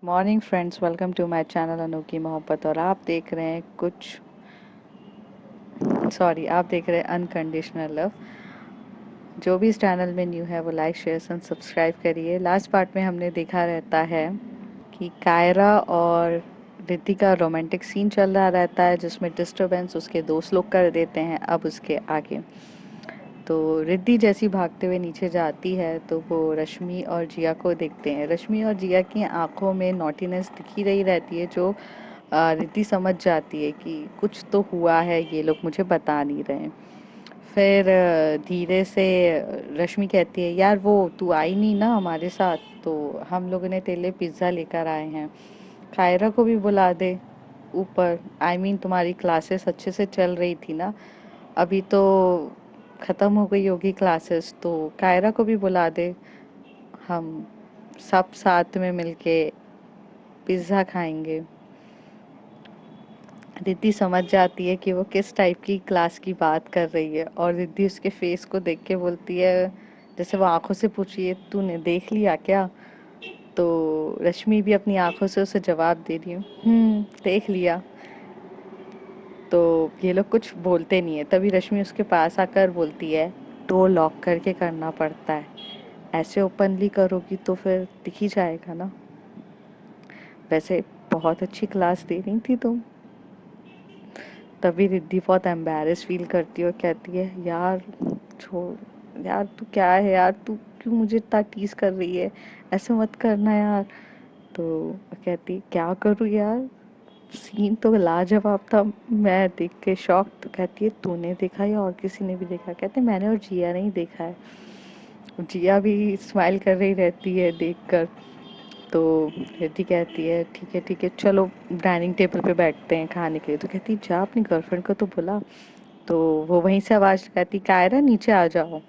Morning friends, welcome to my channel अनोखी मोहब्बत। और आप देख रहे हैं अनकंडीशनल लव। जो भी इस चैनल में न्यू है वो लाइक शेयर एंड सब्सक्राइब करिए। लास्ट पार्ट में हमने देखा रहता है कि कायरा और रिद्धि का रोमांटिक सीन चल रहा रहता है, जिसमें डिस्टरबेंस उसके दोस्त लोग कर देते हैं। अब उसके आगे तो रिद्धि जैसी भागते हुए नीचे जाती है तो वो रश्मि और जिया को देखते हैं। रश्मि और जिया की आंखों में नॉटीनेस दिखी रही रहती है, जो रिद्धि समझ जाती है कि कुछ तो हुआ है, ये लोग मुझे बता नहीं रहे हैं। फिर धीरे से रश्मि कहती है, यार वो तू आई नहीं ना हमारे साथ, तो हम लोगों ने तेरे लिए पिज्ज़ा लेकर आए हैं। कायरा को भी बुला दे ऊपर। तुम्हारी क्लासेस अच्छे से चल रही थी ना, अभी तो ख़त्म हो गई होगी क्लासेस, तो कायरा को भी बुला दे। हम सब साथ में मिलके पिज़्ज़ा खाएंगे। रिद्धि समझ जाती है कि वो किस टाइप की क्लास की बात कर रही है, और रिद्धि उसके फेस को देख के बोलती है, जैसे वो आंखों से पूछ रही है, तूने देख लिया क्या? तो रश्मि भी अपनी आंखों से उसे जवाब दे रही है, देख लिया। तो ये लोग कुछ बोलते नहीं है। तभी रश्मि उसके पास आकर बोलती है, डोर लॉक करके करना पड़ता है, ऐसे ओपनली करोगी तो फिर दिख ही जाएगा ना। वैसे बहुत अच्छी क्लास दे रही थी तुम। तभी रिद्धि बहुत एम्बैरेस फील करती है और कहती है, यार छोड़ यार, तू क्या है यार, तू क्यों मुझे इतना टीज कर रही है, ऐसे मत करना यार। तो कहती, क्या करूँ यार, सीन तो लाजवाब था, मैं देख के शॉक। तो कहती है, तूने देखा या और किसी ने भी देखा? कहते, मैंने और जिया ने ही देखा है। जिया भी स्माइल कर रही रहती है देखकर। तो रिद्धि कहती है, ठीक है चलो डाइनिंग टेबल पे बैठते हैं खाने के लिए। तो कहती, जा अपनी गर्लफ्रेंड को तो बुला। तो वो वहीं से आवाज़ लगाती, कायरा नीचे आ जाओ।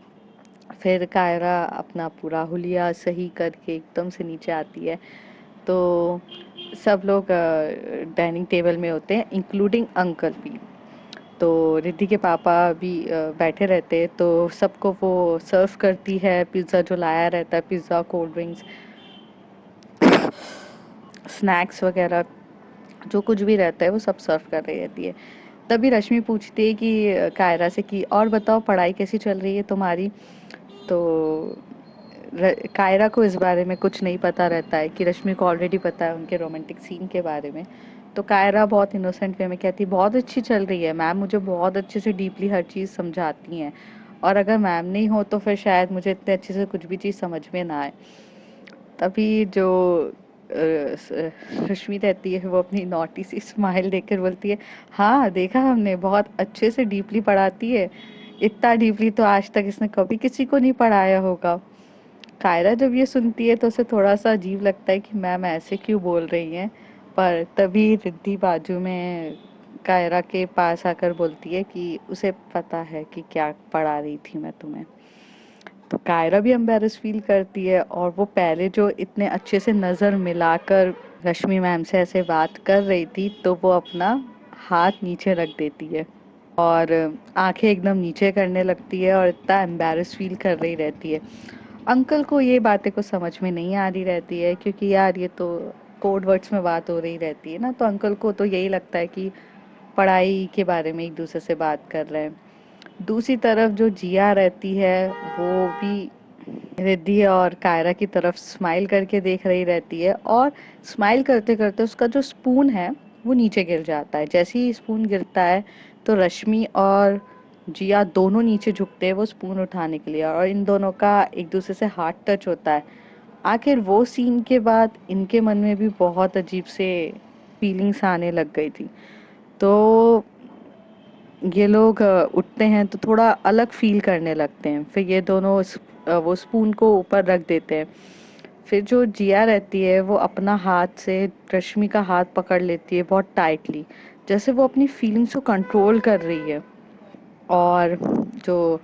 फिर कायरा अपना पूरा हुलिया सही करके एकदम से नीचे आती है। तो सब लोग डाइनिंग टेबल में होते हैं, इंक्लूडिंग अंकल भी। तो रिद्धि के पापा भी बैठे रहते हैं, तो सबको वो सर्व करती है पिज़्ज़ा जो लाया रहता है, पिज़्ज़ा, कोल्ड ड्रिंक्स, स्नैक्स वगैरह, जो कुछ भी रहता है वो सब सर्व कर रही रहती है। तभी रश्मि पूछती है कि कायरा से कि और बताओ, पढ़ाई कैसी चल रही है तुम्हारी? तो कायरा को इस बारे में कुछ नहीं पता रहता है कि रश्मि को ऑलरेडी पता है उनके रोमांटिक सीन के बारे में। तो कायरा बहुत इनोसेंट वे में कहती, बहुत अच्छी चल रही है मैम, मुझे बहुत अच्छे से डीपली हर चीज़ समझाती हैं, और अगर मैम नहीं हो तो फिर शायद मुझे इतने अच्छे से कुछ भी चीज़ समझ में ना आए। तभी जो रश्मि रहती है वो अपनी नॉटी सी स्माइल देकर बोलती है, हाँ देखा हमने, बहुत अच्छे से डीपली पढ़ाती है, इतना डीपली तो आज तक इसने कभी किसी को नहीं पढ़ाया होगा। कायरा जब ये सुनती है तो उसे थोड़ा सा अजीब लगता है कि मैम ऐसे क्यों बोल रही हैं। पर तभी रिद्धि बाजू में कायरा के पास आकर बोलती है कि उसे पता है कि क्या पढ़ा रही थी मैं तुम्हें। तो कायरा भी एम्बेरस फील करती है, और वो पहले जो इतने अच्छे से नज़र मिलाकर रश्मि मैम से ऐसे बात कर रही थी, तो वो अपना हाथ नीचे रख देती है और आंखें एकदम नीचे करने लगती है और इतना एम्बेरस फील कर रही रहती है। अंकल को ये बातें को समझ में नहीं आ रही रहती है, क्योंकि यार ये तो कोड वर्ड्स में बात हो रही रहती है ना, तो अंकल को तो यही लगता है कि पढ़ाई के बारे में एक दूसरे से बात कर रहे हैं। दूसरी तरफ जो जिया रहती है, वो भी रिद्धि और कायरा की तरफ स्माइल करके देख रही रहती है, और स्माइल करते करते उसका जो स्पून है वो नीचे गिर जाता है। जैसे ही स्पून गिरता है तो रश्मि और जिया दोनों नीचे झुकते हैं वो स्पून उठाने के लिए, और इन दोनों का एक दूसरे से हाथ टच होता है। आखिर वो सीन के बाद इनके मन में भी बहुत अजीब से फीलिंग्स आने लग गई थी। तो ये लोग उठते हैं तो थोड़ा अलग फील करने लगते हैं। फिर ये दोनों वो स्पून को ऊपर रख देते हैं। फिर जो जिया रहती है वो अपना हाथ से रश्मि का हाथ पकड़ लेती है बहुत टाइटली, जैसे वो अपनी फीलिंग्स को कंट्रोल कर रही है। और जो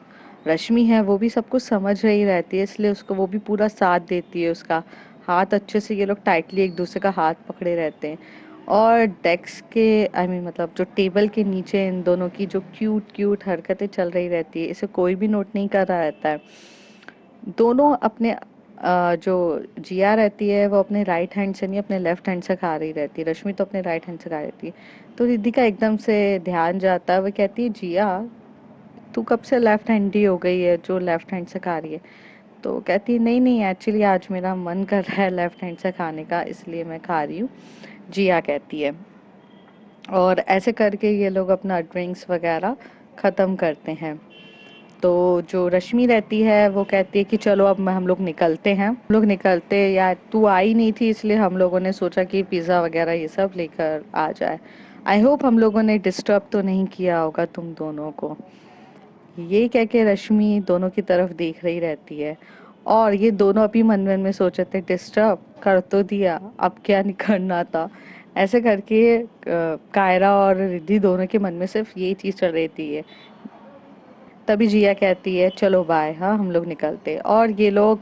रश्मि है वो भी सब कुछ समझ रही रहती है, इसलिए उसको वो भी पूरा साथ देती है। उसका हाथ अच्छे से, ये लोग टाइटली एक दूसरे का हाथ पकड़े रहते हैं। और डेस्क के मतलब जो टेबल के नीचे इन दोनों की जो क्यूट क्यूट हरकतें चल रही रहती है, इसे कोई भी नोट नहीं कर रहा रहता है। दोनों अपने जो जिया रहती है वो अपने राइट हैंड से नहीं अपने लेफ्ट हैंड से खा रही रहती है, रश्मि तो अपने राइट हैंड से खा रही रहती है। तो रिद्धि का एकदम से ध्यान जाता है, वो कहती है जिया तू कब से लेफ्ट हैंडी हो गई है जो लेफ्ट हैंड से खा रही है। तो कहती है नहीं नहीं, एक्चुअली आज मेरा मन कर रहा है लेफ्ट हैंड से खाने का, इसलिए मैं खा रही हूँ, जिया कहती है। और ऐसे करके ये लोग अपना ड्रिंक्स वगैरह ख़त्म करते हैं। तो जो रश्मि रहती है वो कहती है कि चलो अब हम लोग निकलते हैं, हम लोग निकलते, यार तू आई नहीं थी इसलिए हम लोगों ने सोचा कि पिज़्ज़ा वगैरह ये सब लेकर आ जाए। आई होप हम लोगों ने डिस्टर्ब तो नहीं किया होगा तुम दोनों को। ये कह के रश्मि दोनों की तरफ देख रही रहती है, और ये दोनों अभी मन मन में सोच रहे थे डिस्टर्ब कर तो दिया, अब क्या नहीं करना था। ऐसे करके कायरा और रिद्धि दोनों के मन में सिर्फ यही चीज चल रही थी। तभी जिया कहती है चलो बाय, हाँ हम लोग निकलते, और ये लोग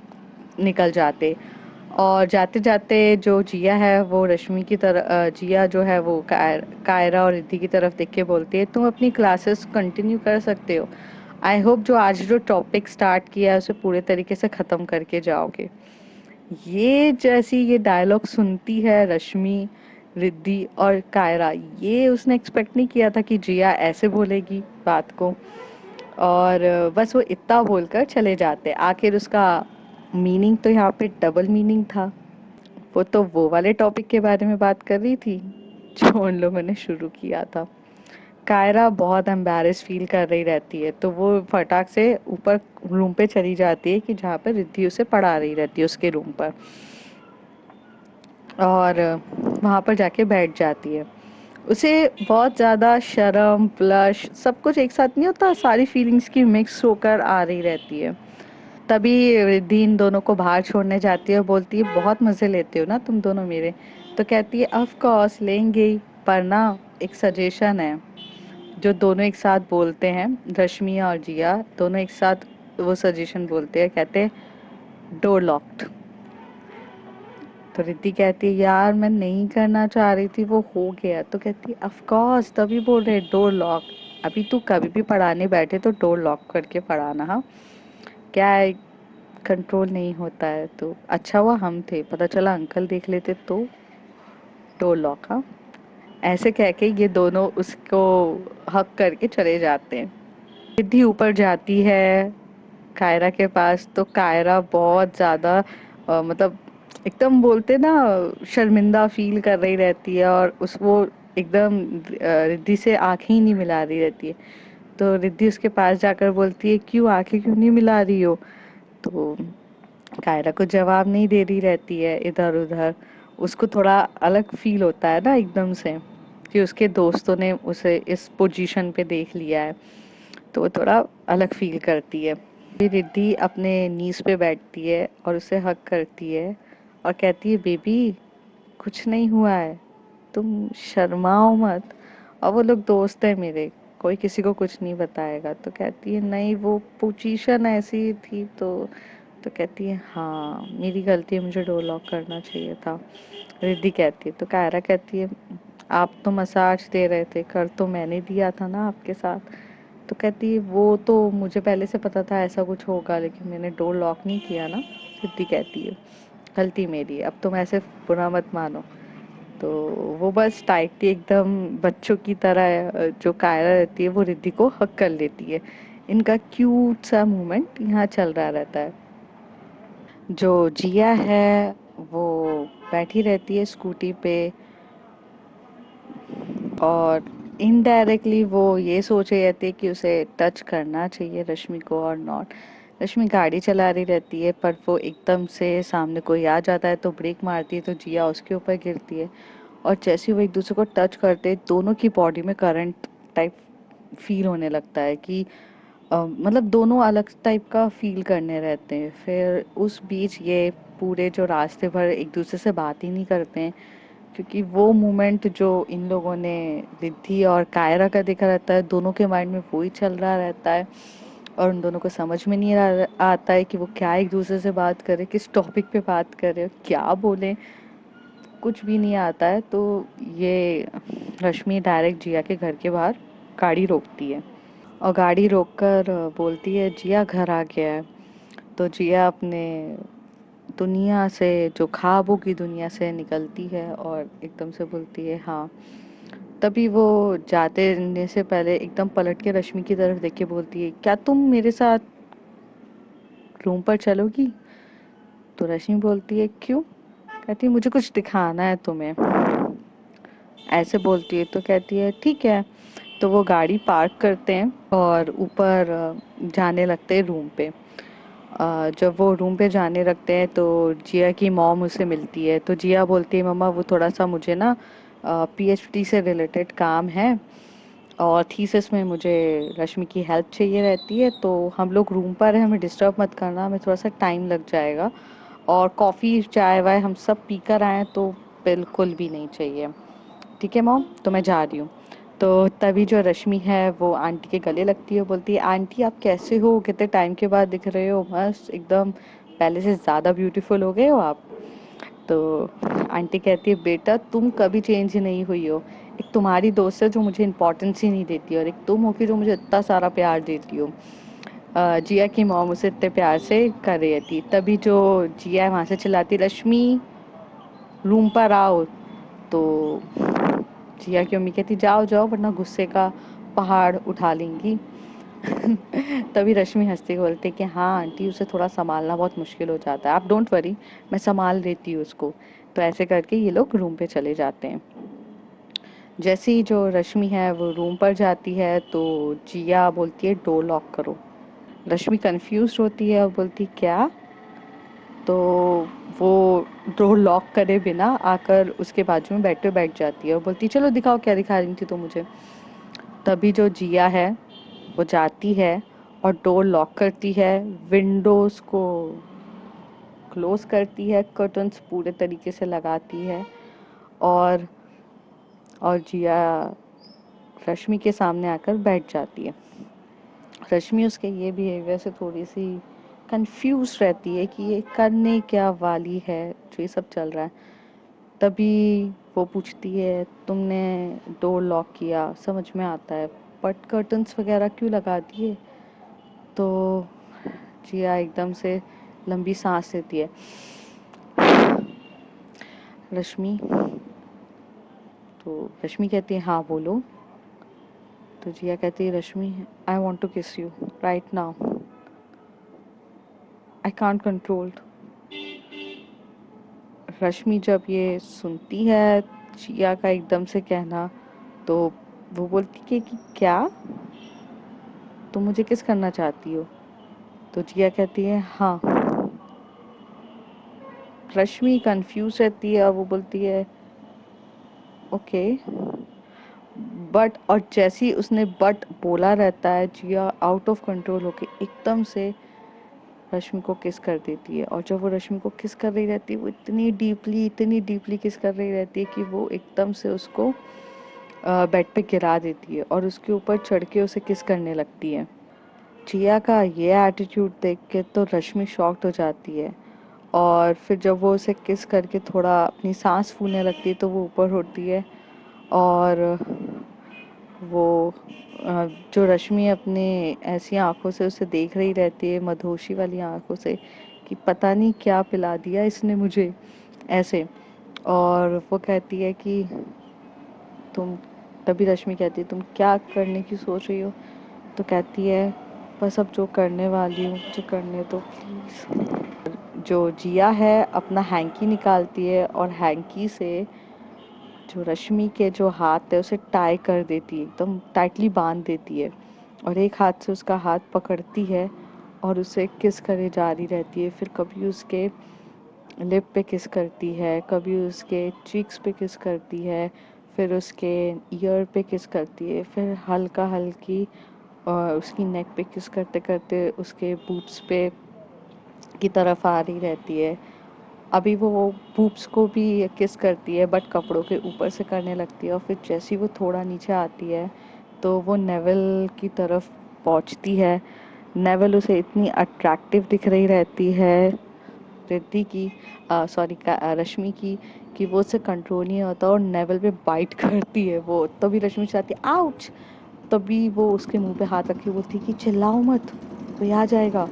निकल जाते। और जाते जाते जो जिया है वो रश्मि की तरह जिया जो है वो कायरा और रिद्धि की तरफ देख के बोलती है तुम अपनी क्लासेस कंटिन्यू कर सकते हो। आई होप जो आज जो टॉपिक स्टार्ट किया है उसे पूरे तरीके से खत्म करके जाओगे। ये जैसी ये डायलॉग सुनती है रश्मि, रिद्धि और कायरा, ये उसने एक्सपेक्ट नहीं किया था कि जिया ऐसे बोलेगी बात को। और बस वो इतना बोलकर चले जाते। आखिर उसका मीनिंग तो यहाँ पे डबल मीनिंग था। वो तो वो वाले टॉपिक के बारे में बात कर रही थी जो उन लोगों ने शुरू किया था। कायरा बहुत एम्बैरेस फील कर रही रहती है, तो वो फटाक से ऊपर रूम पे चली जाती है कि जहाँ पर रिद्धि उसे पढ़ा रही रहती है उसके रूम पर। और वहाँ पर जाके बैठ जाती है। उसे बहुत ज़्यादा शर्म, ब्लश, सब कुछ एक साथ नहीं होता, सारी फीलिंग्स की मिक्स होकर आ रही रहती है। तभी रिद्धि इन दोनों को बाहर छोड़ने जाती है और बोलती है बहुत मज़े लेते हो ना तुम दोनों मेरे। तो कहती है ऑफ कोर्स लेंगे ही, पर ना एक सजेशन है। जो दोनों एक साथ बोलते हैं, रश्मि और जिया दोनों एक साथ वो सजेशन बोलते हैं, कहते हैं डोर लॉक्ड। तो रिद्धि कहती है यार मैं नहीं करना चाह रही थी, वो हो गया। तो कहती है ऑफ कोर्स तभी बोल रहे डोर लॉक। अभी तू कभी भी पढ़ाने बैठे तो डोर लॉक करके पढ़ाना, हाँ क्या है, कंट्रोल नहीं होता है। तो अच्छा हुआ हम थे, पता चला अंकल देख लेते तो। डोर लॉक, हाँ। ऐसे कह के ये दोनों उसको हक करके चले जाते हैं। रिद्धि ऊपर जाती है कायरा के पास, तो कायरा बहुत ज्यादा मतलब एकदम बोलते ना शर्मिंदा फील कर रही रहती है, और उस वो एकदम रिद्धि से आंखें ही नहीं मिला रही रहती है। तो रिद्धि उसके पास जाकर बोलती है क्यों आंखें क्यों नहीं मिला रही हो। तो कायरा को जवाब नहीं दे रही रहती है इधर उधर। उसको थोड़ा अलग फील होता है ना एकदम से कि उसके दोस्तों ने उसे इस पोजीशन पे देख लिया है, तो वो थोड़ा अलग फील करती है। फिर रिद्धि अपने नीज पे बैठती है और उसे हग करती है और कहती है बेबी कुछ नहीं हुआ है, तुम शर्माओ मत। और वो लोग दोस्त है मेरे, कोई किसी को कुछ नहीं बताएगा। तो कहती है नहीं वो पोजीशन ऐसी थी। तो कहती है हाँ मेरी गलती है, मुझे डोर लॉक करना चाहिए था। रिद्धि कहती है, तो कायरा कहती है आप तो मसाज दे रहे थे, कर तो मैंने दिया था ना आपके साथ। तो कहती है वो तो मुझे पहले से पता था ऐसा कुछ होगा, लेकिन मैंने डोर लॉक नहीं किया ना। रिद्धि कहती है गलती मेरी है, अब तुम ऐसे बुरा मत मानो। तो वो बस टाइटली एकदम बच्चों की तरह जो कायरा रहती है वो रिद्धि को हक कर लेती है। इनका क्यूट सा मोमेंट यहाँ चल रहा रहता है। जो जिया है वो बैठी रहती है स्कूटी पे, और इनडायरेक्टली वो ये सोच रही रहती है कि उसे टच करना चाहिए रश्मि को और नॉट। रश्मि गाड़ी चला रही रहती है, पर वो एकदम से सामने कोई आ जाता है तो ब्रेक मारती है, तो जिया उसके ऊपर गिरती है। और जैसे ही वो एक दूसरे को टच करते हैं दोनों की बॉडी में करंट टाइप फील होने लगता है कि मतलब दोनों अलग टाइप का फील करने रहते हैं। फिर उस बीच ये पूरे जो रास्ते भर एक दूसरे से बात ही नहीं करते हैं, क्योंकि वो मोमेंट जो इन लोगों ने रिद्धि और कायरा का देखा रहता है, दोनों के माइंड में वही चल रहा रहता है। और उन दोनों को समझ में नहीं आता है कि वो क्या एक दूसरे से बात करे, किस टॉपिक पे बात करे, क्या बोले, कुछ भी नहीं आता है। तो ये रश्मि डायरेक्ट जिया के घर के बाहर गाड़ी रोकती है, और गाड़ी रोककर बोलती है जिया घर आ गया है। तो जिया अपने दुनिया से, जो ख्वाबों की दुनिया से निकलती है और एकदम से बोलती है हाँ। तभी वो जाने से पहले एकदम पलट के रश्मि की तरफ देख के बोलती है, क्या तुम मेरे साथ रूम पर चलोगी? तो रश्मि बोलती है, क्यों? कहती है, मुझे कुछ दिखाना है तुम्हें। ऐसे बोलती है तो कहती है ठीक है। तो वो गाड़ी पार्क करते हैं और ऊपर जाने लगते हैं रूम पे। जब वो रूम पे जाने लगते हैं तो जिया की मॉम उसे मिलती है। तो जिया बोलती है, मम्मा वो थोड़ा सा मुझे ना पीएचडी से रिलेटेड काम है और थीसिस में मुझे रश्मि की हेल्प चाहिए रहती है, तो हम लोग रूम पर हैं, हमें डिस्टर्ब मत करना, हमें थोड़ा सा टाइम लग जाएगा। और कॉफ़ी चाय वाय हम सब पी कर आए तो बिल्कुल भी नहीं चाहिए। ठीक है मॉम, तो मैं जा रही हूँ। तो तभी जो रश्मि है वो आंटी के गले लगती है, बोलती है, आंटी आप कैसे हो, कितने टाइम के बाद दिख रहे हो, मस्त एकदम पहले से ज़्यादा ब्यूटीफुल हो गए हो आप। तो आंटी कहती है, बेटा तुम कभी चेंज ही नहीं हुई हो। एक तुम्हारी दोस्त है जो मुझे इम्पोर्टेंस ही नहीं देती, और एक तुम हो कि जो मुझे इतना सारा प्यार देती हो। जिया की मॉम उसे इतने प्यार से कर रही थी। तभी जो जिया है वहां से चिल्लाती, रश्मि रूम पर आओ। तो जिया की मम्मी कहती, जाओ जाओ वरना गुस्से का पहाड़ उठा लेंगी। तभी रश्मि हंसते हुए बोलते कि हाँ आंटी, उसे थोड़ा संभालना बहुत मुश्किल हो जाता है, आप डोंट वरी, मैं संभाल लेती हूँ उसको। तो ऐसे करके ये लोग रूम पे चले जाते हैं। जैसे ही जो रश्मि है वो रूम पर जाती है तो जिया बोलती है, डोर लॉक करो। रश्मि कंफ्यूज होती है और बोलती, क्या? तो वो डोर लॉक करे बिना आकर उसके बाजू में बैठ जाती है और बोलती, चलो दिखाओ क्या दिखा रही थी तो मुझे। तभी जो जिया है वो जाती है और डोर लॉक करती है, विंडोज को क्लोज करती है, कर्टन्स पूरे तरीके से लगाती है। और जिया रश्मि के सामने आकर बैठ जाती है। रश्मि उसके ये बिहेवियर से थोड़ी सी कंफ्यूज रहती है कि ये करने क्या वाली है जो ये सब चल रहा है। तभी वो पूछती है, तुमने डोर लॉक किया, समझ में आता है, बट कर्टन्स वगैरह क्यों लगा दिए? तो जिया एकदम से लंबी सांस लेती है, रश्मि। तो रश्मि कहती है, हाँ बोलो। तो जिया कहती है, Rashmi I want to kiss you right now, I can't control. Rashmi जब ये सुनती है जिया का एकदम से कहना, तो वो बोलती है कि क्या तुम मुझे किस करना चाहती हो? तो जिया कहती है हाँ। रश्मि कंफ्यूज रहती है और वो बोलती है ओके बट, और जैसे ही उसने बट बोला रहता है, जिया आउट ऑफ कंट्रोल होके एकदम से रश्मि को किस कर देती है। और जब वो रश्मि को किस कर रही रहती है, वो इतनी डीपली किस कर रही रहती है कि वो एकदम से उसको बेड पे गिरा देती है और उसके ऊपर चढ़ के उसे किस करने लगती है। जिया का ये एटीट्यूड देख के तो रश्मि शॉक्ड हो जाती है। और फिर जब वो उसे किस करके थोड़ा अपनी सांस फूलने लगती है तो वो ऊपर उठती है और वो जो रश्मि अपने ऐसी आंखों से उसे देख रही रहती है, मधोशी वाली आंखों से, कि पता नहीं क्या पिला दिया इसने मुझे ऐसे। और वो कहती है कि तुम, तभी रश्मि कहती है, तुम क्या करने की सोच रही हो? तो कहती है, बस अब जो करने वाली हूँ मुझे करने दो प्लीज। जो जिया है अपना हैंकी निकालती है और हैंकी से जो रश्मि के जो हाथ है उसे टाई कर देती है, एकदम टाइटली बांध देती है। और एक हाथ से उसका हाथ पकड़ती है और उसे किस करे जारी रहती है। फिर कभी उसके लिप पे किस करती है, कभी उसके चीक्स पे किस करती है, फिर उसके ईयर पे किस करती है, फिर हल्का हल्की उसकी नेक पे किस करते करते उसके बूब्स पे की तरफ आ रही रहती है। अभी वो बूब्स को भी किस करती है बट कपड़ों के ऊपर से करने लगती है। और फिर जैसी वो थोड़ा नीचे आती है तो वो नेवल की तरफ पहुंचती है। नेवल उसे इतनी अट्रैक्टिव दिख रही रहती है, रिद्धि की, सॉरी रश्मि की, कि वो उसे कंट्रोल नहीं होता और नेवल पे बाइट करती है वो। तभी रश्मि चाहती है आउच। तभी वो उसके मुंह पे हाथ रख के बोलती है कि चिल्लाओ मत, कोई आ जाएगा।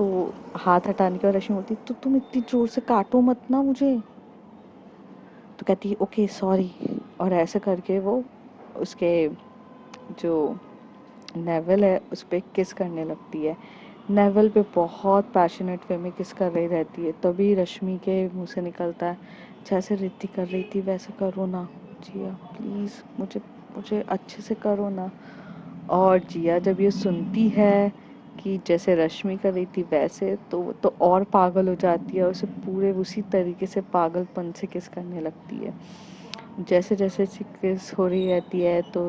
तो हाथ हटाने के बाद रश्मि बोलती तो तुम इतनी जोर से काटो मत ना मुझे। तो कहती है ओके सॉरी, और ऐसे करके वो उसके जो नेवल है उस पे किस करने लगती है। नेवल पे बहुत पैशनेट वे में किस कर रही रहती है। तभी रश्मि के मुंह से निकलता है जैसे रिद्धि कर रही थी वैसे करो ना जिया, प्लीज मुझे मुझे अच्छे से करो ना। और जिया जब ये सुनती है कि जैसे रश्मि कर रही थी वैसे, तो वो तो और पागल हो जाती है और उसे पूरे उसी तरीके से पागलपन से किस करने लगती है। जैसे जैसे किस हो रही रहती है तो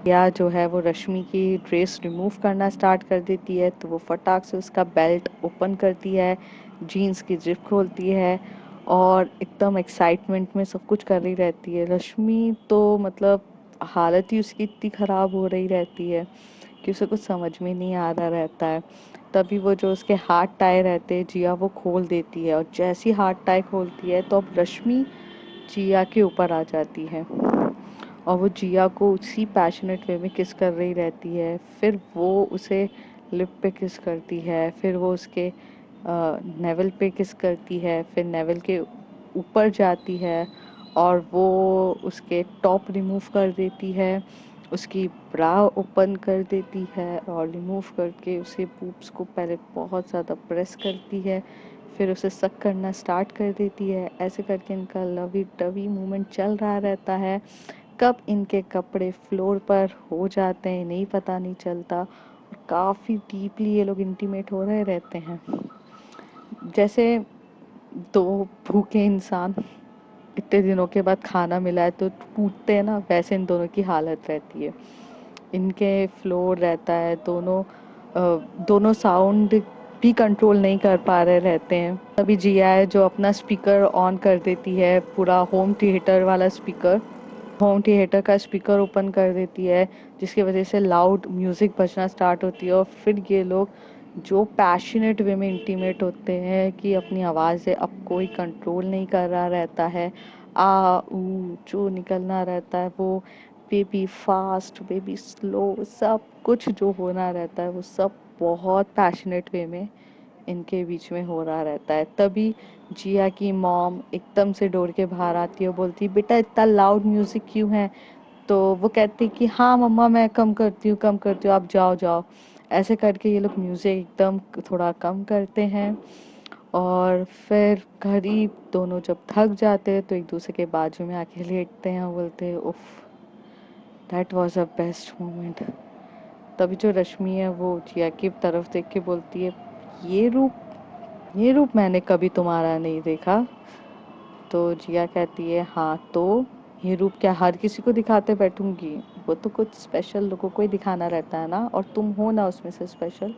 या जो है वो रश्मि की ड्रेस रिमूव करना स्टार्ट कर देती है। तो वो फटाक से उसका बेल्ट ओपन करती है, जीन्स की जिप खोलती है और एकदम एक्साइटमेंट में सब कुछ कर रही रहती है। रश्मि तो मतलब हालत ही उसकी इतनी ख़राब हो रही रहती है कि उसे कुछ समझ में नहीं आ रहा रहता है। तभी वो जो उसके हाथ टाई रहते हैं जिया वो खोल देती है, और जैसी हाथ टाई खोलती है तो अब रश्मि जिया के ऊपर आ जाती है और वो जिया को उसी पैशनेट वे में किस कर रही रहती है। फिर वो उसे लिप पे किस करती है, फिर वो उसके नेवल पे किस करती है, फिर नेवल के ऊपर जाती है और वो उसके टॉप रिमूव कर देती है, उसकी ब्रा ओपन कर देती है और रिमूव करके उसे पूप्स को पहले बहुत ज़्यादा प्रेस करती है, फिर उसे सक करना स्टार्ट कर देती है। ऐसे करके इनका लवी डवी मूवमेंट चल रहा रहता है। कब इनके कपड़े फ्लोर पर हो जाते हैं नहीं पता नहीं चलता, और काफ़ी डीपली ये लोग इंटीमेट हो रहे रहते हैं। जैसे दो भूखे इंसान इतने दिनों के बाद खाना मिला है तो टूटते हैं ना, वैसे इन दोनों की हालत रहती है। इनके फ्लोर रहता है, दोनों साउंड भी कंट्रोल नहीं कर पा रहे रहते हैं। तभी जिया है जो अपना स्पीकर ऑन कर देती है, पूरा होम थिएटर वाला स्पीकर, होम थिएटर का स्पीकर ओपन कर देती है, जिसकी वजह से लाउड म्यूजिक बजना स्टार्ट होती है। और फिर ये लोग जो पैशनेट वे में इंटीमेट होते हैं कि अपनी आवाज़ें अब कोई कंट्रोल नहीं कर रहा रहता है। आ ऊ जो निकलना रहता है वो, बेबी फास्ट बेबी स्लो, सब कुछ जो होना रहता है वो सब बहुत पैशनेट वे में इनके बीच में हो रहा रहता है। तभी जिया की मॉम एकदम से दौड़ के बाहर आती है, बोलती बेटा इतना लाउड म्यूजिक क्यों है। तो वो कहती कि हाँ मम्मा मैं कम करती हूँ, आप जाओ जाओ। ऐसे करके ये लोग म्यूजिक एकदम थोड़ा कम करते हैं, और फिर करीब दोनों जब थक जाते हैं तो एक दूसरे के बाजू में आके लेटते हैं और बोलते हैं उफ, that was a best moment. तभी जो रश्मि है वो जिया की तरफ देख के बोलती है ये रूप मैंने कभी तुम्हारा नहीं देखा। तो जिया कहती है हाँ तो ये रूप क्या हर किसी को दिखाते बैठूंगी, वो तो कुछ स्पेशल लोगों को ही दिखाना रहता है ना, और तुम हो ना उसमें से स्पेशल।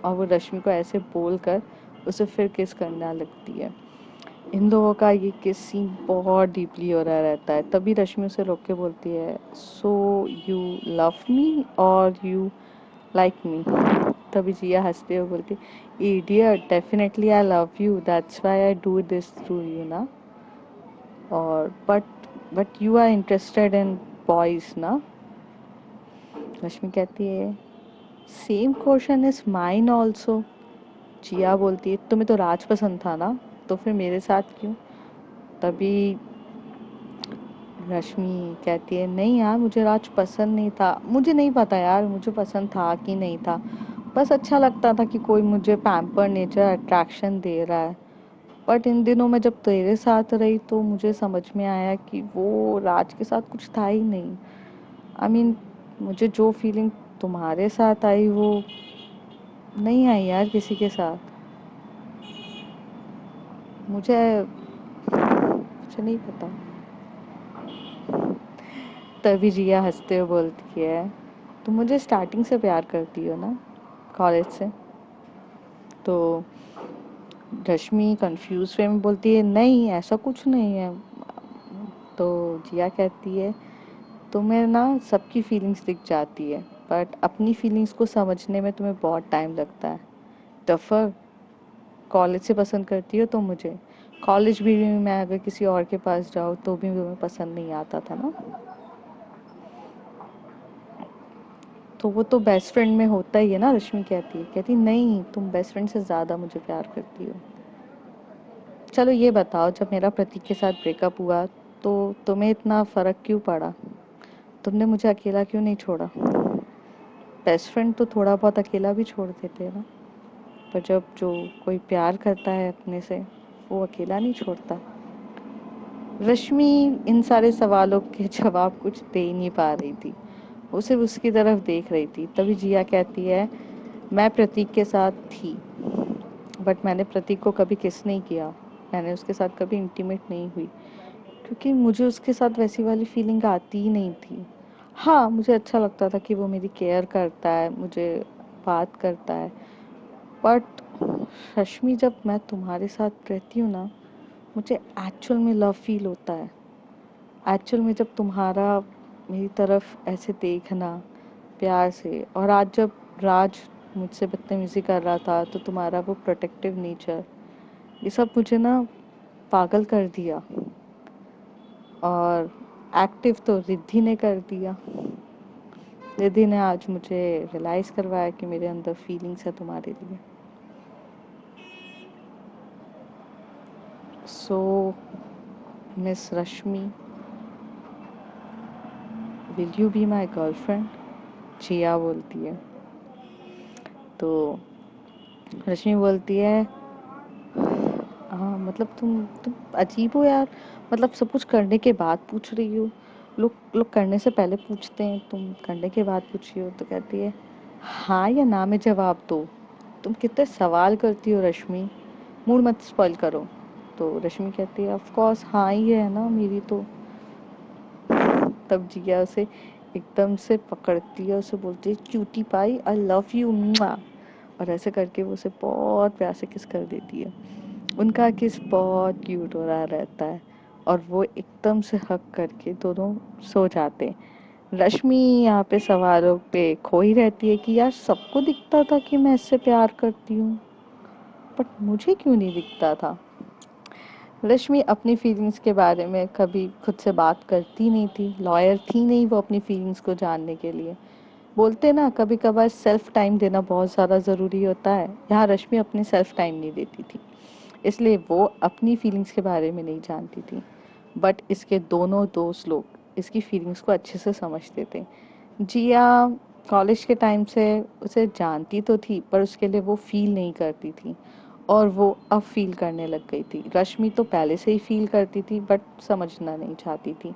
और वो रश्मि को ऐसे बोलकर उसे फिर किस करने लगती है। इन लोगों का ये किस सीन बहुत डीपली हो रहा रहता है। तभी रश्मि उसे रोक के बोलती है सो यू लव मी और यू लाइक मी। तभी जिया हंसते हुए बोलती idiot, definitely I love you, that's why I do this to you ना, और but you are interested in boys ना। रश्मि कहती है same question is mine also. Jiya बोलती है तुम्हें तो राज पसंद था ना, तो फिर मेरे साथ क्यों। तभी रश्मि कहती है नहीं यार मुझे राज पसंद नहीं था, मुझे नहीं पता यार मुझे पसंद था कि नहीं था, बस अच्छा लगता था कि कोई मुझे पैम्पर नेचर अट्रैक्शन दे रहा है। बट इन दिनों मैं जब तेरे साथ रही तो मुझे समझ में आया कि वो राज के साथ कुछ था ही नहीं। आई मीन मुझे जो फीलिंग तुम्हारे साथ आई वो नहीं आई यार किसी के साथ। मुझे मुझे नहीं पता। तभी जिया हंसते हुए बोलती है तुम मुझे स्टार्टिंग से प्यार करती हो ना, कॉलेज से। तो रश्मि कंफ्यूज वे में बोलती है नहीं ऐसा कुछ नहीं है। तो जिया कहती है तुम्हें ना सबकी फीलिंग्स दिख जाती है, बट अपनी फीलिंग्स को समझने में तुम्हें बहुत टाइम लगता है। दफर कॉलेज से पसंद करती हो तो मुझे कॉलेज भी मैं अगर किसी और के पास जाऊँ तो भी तुम्हें पसंद नहीं आता था ना। तो वो तो बेस्ट फ्रेंड में होता ही है ना, रश्मि कहती नहीं, तुम बेस्ट फ्रेंड से ज़्यादा मुझे प्यार करती हो। चलो ये बताओ, जब मेरा प्रतीक के साथ ब्रेकअप हुआ तो तुम्हें इतना फ़र्क क्यों पड़ा? तुमने मुझे अकेला क्यों नहीं छोड़ा? बेस्ट फ्रेंड तो थोड़ा बहुत अकेला भी छोड़ देते हैं ना। पर जब जो कोई प्यार करता है अपने से, वो अकेला नहीं छोड़ता। रश्मि इन सारे सवालों के जवाब कुछ दे ही नहीं पा रही थी। वो सिर्फ उसकी तरफ देख रही थी। तभी जिया कहती है, मैं प्रतीक के साथ थी, बट मैंने प्रतीक को कभी किस नहीं किया। मैंने उसके साथ कभी इंटीमेट नहीं हुई, क्योंकि मुझे उसके साथ वैसी वाली फीलिंग आती ही नहीं थी। हाँ, मुझे अच्छा लगता था कि वो मेरी केयर करता है, मुझे बात करता है, बट रश्मि, जब मैं तुम्हारे साथ रहती हूँ ना, मुझे एक्चुअल में लव फील होता है। एक्चुअल में जब तुम्हारा मेरी तरफ ऐसे देखना प्यार से, और आज जब राज मुझसे बदतमीजी कर रहा था तो तुम्हारा वो प्रोटेक्टिव नेचर, ये सब मुझे ना पागल कर दिया। और एक्टिव तो रिद्धि ने कर दिया। रिद्धि ने आज मुझे रियलाइज़ करवाया कि मेरे अंदर फीलिंग्स है तुम्हारे लिए। So miss Rashmi, will you be my girlfriend? Jiya बोलती है। तो रश्मि बोलती है, हाँ मतलब तुम अजीब हो यार। मतलब सब कुछ करने के बाद पूछ रही हो। लोग लोग करने से पहले पूछते हैं, तुम करने के बाद पूछ रही हो। तो कहती है, हाँ या ना में जवाब दो। तुम कितने सवाल करती हो रश्मि, मूड मत स्पॉइल करो। तो रश्मि कहती है, ऑफ कोर्स हाँ ही है ना मेरी तो। तब जिया उसे एकदम से पकड़ती है, उसे बोलती है, cutie pie, I love you. और ऐसे करके वो उसे बहुत प्यार से किस कर देती है। उनका किस बहुत क्यूट हो रहा रहता है, और वो एकदम से हक करके दोनों सो जाते हैं। रश्मि यहाँ पे सवालों पे खोई रहती है कि यार सबको दिखता था कि मैं इससे प्यार करती हूँ, बट मुझे क्यों नहीं दिखता था। रश्मि अपनी फीलिंग्स के बारे में कभी खुद से बात करती नहीं थी, लॉयर थी नहीं वो अपनी फीलिंग्स को जानने के लिए। बोलते ना, कभी कभार सेल्फ टाइम देना बहुत ज़्यादा ज़रूरी होता है। यहाँ रश्मि अपनी सेल्फ टाइम नहीं देती थी, इसलिए वो अपनी फीलिंग्स के बारे में नहीं जानती थी। बट इसके दोनों दोस्त लोग इसकी फीलिंग्स को अच्छे से समझते थे। जिया कॉलेज के टाइम से उसे जानती तो थी, पर उसके लिए वो फील नहीं करती थी, और वो अब फील करने लग गई थी। रश्मि तो पहले से ही फील करती थी, बट समझना नहीं चाहती थी।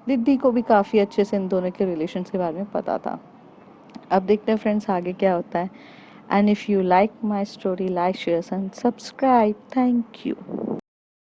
दीदी को भी काफ़ी अच्छे से इन दोनों के रिलेशन के बारे में पता था। अब देखते हैं फ्रेंड्स आगे क्या होता है। And if you like my story, like share and subscribe. Thank you.